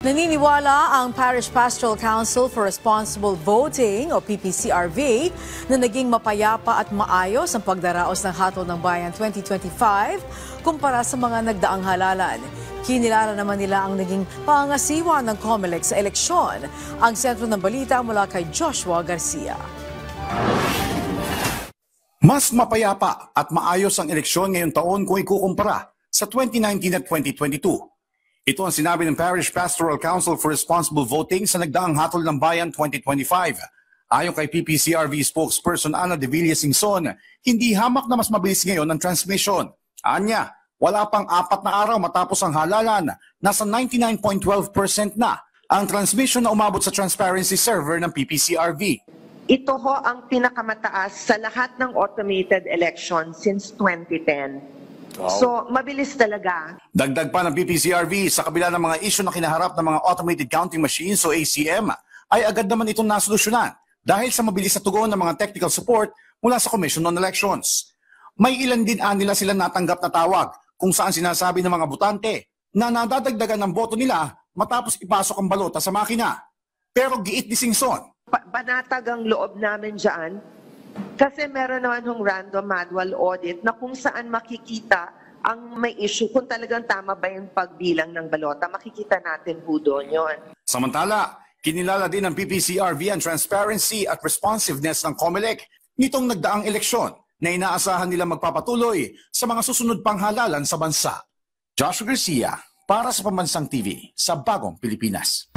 Naniniwala ang Parish Pastoral Council for Responsible Voting o PPCRV na naging mapayapa at maayos ang pagdaraos ng Hatol ng Bayan 2025 kumpara sa mga nagdaang halalan. Kinilala naman nila ang naging pangasiwa ng COMELEC sa eleksyon. Ang sentro ng balita mula kay Joshua Garcia. Mas mapayapa at maayos ang eleksyon ngayong taon kung ikukumpara sa 2019 at 2022. Ito ang sinabi ng Parish Pastoral Council for Responsible Voting sa nagdaang Hatol ng Bayan 2025. Ayon kay PPCRV spokesperson Ana de Villa-Singson, hindi hamak na mas mabilis ngayon ang transmission. Anya, wala pang 4 na araw matapos ang halalan, nasa 99.12% na ang transmission na umabot sa transparency server ng PPCRV. Ito ho ang pinakamataas sa lahat ng automated election since 2010. Wow. So, mabilis talaga. Dagdag pa ng PPCRV, sa kabila ng mga issue na kinaharap ng mga automated counting machines o ACM, ay agad naman itong nasolusyonan dahil sa mabilis na tugon ng mga technical support mula sa Commission on Elections. May ilan din nila sila natanggap na tawag kung saan sinasabi ng mga botante na nadadagdagan ng boto nila matapos ipasok ang balota sa makina. Pero giit ni Singson, Banatag ang loob namin dyan kasi meron naman hong random manual audit na kung saan makikita ang may issue, kung talagang tama ba yung pagbilang ng balota, makikita natin po doon yun. Samantala, kinilala din ng PPCRV ang transparency at responsiveness ng COMELEC nitong nagdaang eleksyon na inaasahan nila magpapatuloy sa mga susunod pang halalan sa bansa. Joshua Garcia, para sa Pambansang TV, sa Bagong Pilipinas.